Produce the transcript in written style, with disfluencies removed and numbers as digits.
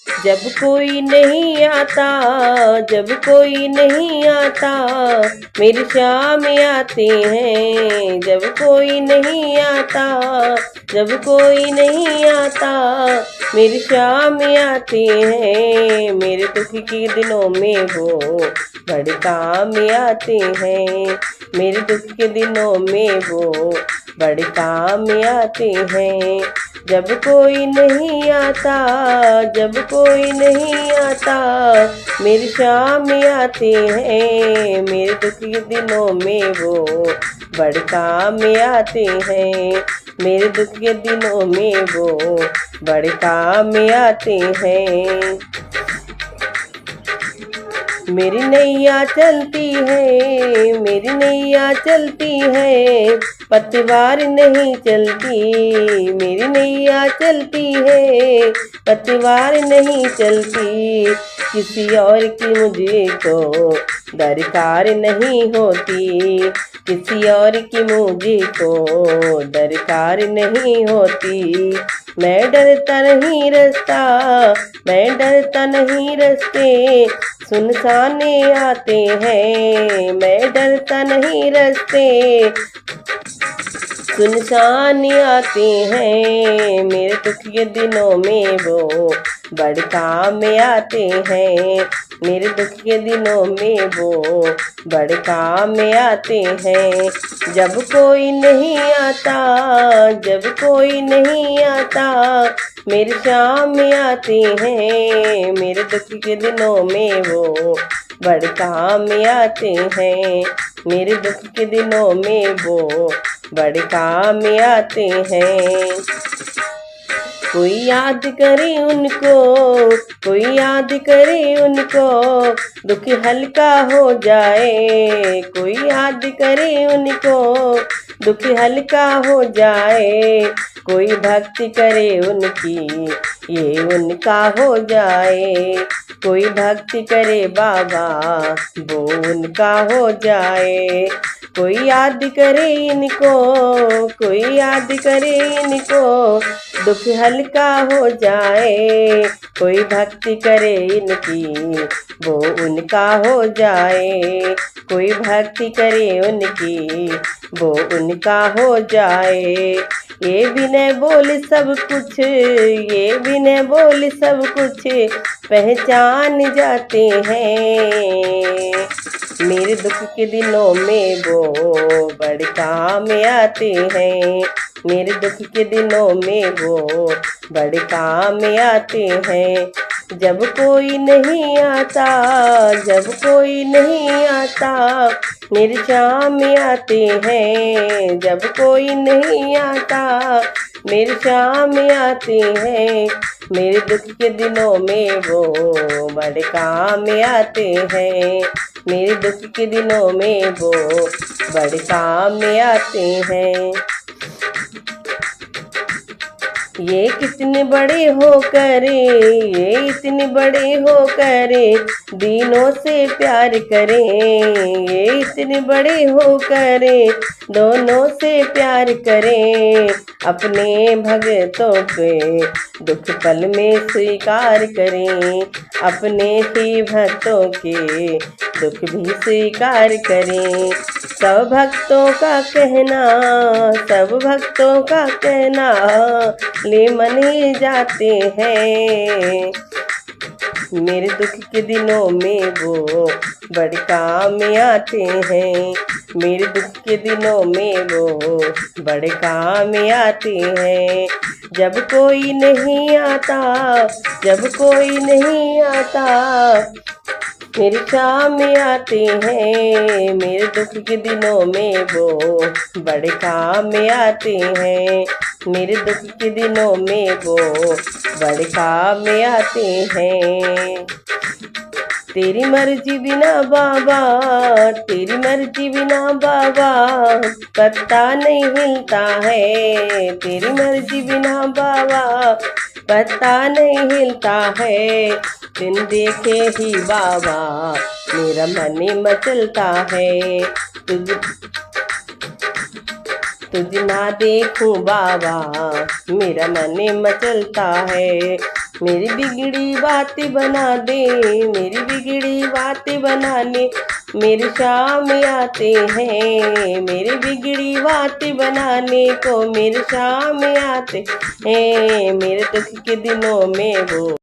जब कोई नहीं आता, जब कोई नहीं आता, मेरी शाम आते हैं। जब कोई नहीं आता, जब कोई नहीं आता, मेरी शाम आते हैं। मेरे दुख के दिनों में वो बड़े काम आते हैं। मेरे दुख के दिनों में वो बड़े काम आते हैं। जब कोई नहीं आता, जब कोई नहीं आता, मेरी शाम आते हैं। मेरे दुख के दिनों में वो बड़े काम आते हैं। मेरे दुख के दिनों में वो बड़े काम आते हैं। मेरी नैया चलती है, मेरी नैया चलती है, पतवार नहीं चलती। मेरी नैया चलती है, पतवार नहीं चलती। किसी और की मुझे तो दरकार नहीं होती। किसी और की मुझे तो दरकार नहीं होती। मैं डरता नहीं रास्ता, मैं डरता नहीं रास्ते, सुनसाने आते हैं। मैं डरता नहीं रास्ते, सुनसान आते हैं। मेरे दुख के दिनों में वो बड़े काम आते हैं। मेरे दुख के दिनों में वो बड़े काम आते हैं। जब कोई नहीं आता, जब कोई नहीं आता, मेरे शाम आते हैं। मेरे दुख के दिनों में वो बड़े काम आते हैं। मेरे दुख के दिनों में वो बड़े काम आते हैं। कोई याद करे उनको, कोई याद करे उनको, दुख हल्का हो जाए। कोई याद करे उनको, दुख हल्का हो जाए। कोई भक्ति करे उनकी, ये उनका हो जाए। कोई भक्ति करे बाबा, वो उनका हो जाए। कोई याद करे इनको, कोई याद करे इनको, दुख हल्का हो जाए। कोई भक्ति करे इनकी, वो उनका हो जाए। कोई भक्ति करे उनकी, वो उनका हो जाए। ये विनय बोल सब कुछ, ये विनय बोल सब कुछ पहचान जाते हैं। मेरे दुख के दिनों में वो बड़े काम आते हैं। मेरे दुख के दिनों में वो बड़े काम आते हैं। जब कोई नहीं आता, जब कोई नहीं आता, मेरे शाम आते हैं। जब कोई नहीं आता, मेरे शाम आते हैं। मेरे दुख के दिनों में वो बड़े काम आते हैं। मेरे दुख के दिनों में वो बड़े काम आते हैं। ये कितने बड़े हो करे, ये इतने बड़े हो करे, दीनों से प्यार करें। ये इतने बड़े हो करे, दोनों से प्यार करें। अपने भगतों के दुख पल में स्वीकार करें। अपने ही भक्तों के दुख भी स्वीकार करें। सब भक्तों का कहना, सब भक्तों का कहना ले मन ही जाते हैं। मेरे दुख के दिनों में वो बड़े काम आते हैं। मेरे दुख के दिनों में वो बड़े काम आते हैं। जब कोई नहीं आता, जब कोई नहीं आता, मेरे शाम आते हैं। मेरे दुख के दिनों में वो बड़े काम आते हैं। मेरे दुख के दिनों में वो बड़े काम आते हैं। तेरी मर्जी बिना बाबा, तेरी मर्जी बिना बाबा, पत्ता नहीं हिलता है। तेरी मर्जी बिना बाबा, पत्ता नहीं हिलता है। दिन देखे ही बाबा, मेरा मन मचलता है। तुझ ना देखूं बाबा मेरा मन मचलता है। मेरी बिगड़ी बातें बना दे, मेरी बिगड़ी बातें बनाने मेरे शाम आते हैं। मेरी बिगड़ी बातें बनाने को मेरे शाम आते हैं। मेरे दुख के दिनों में वो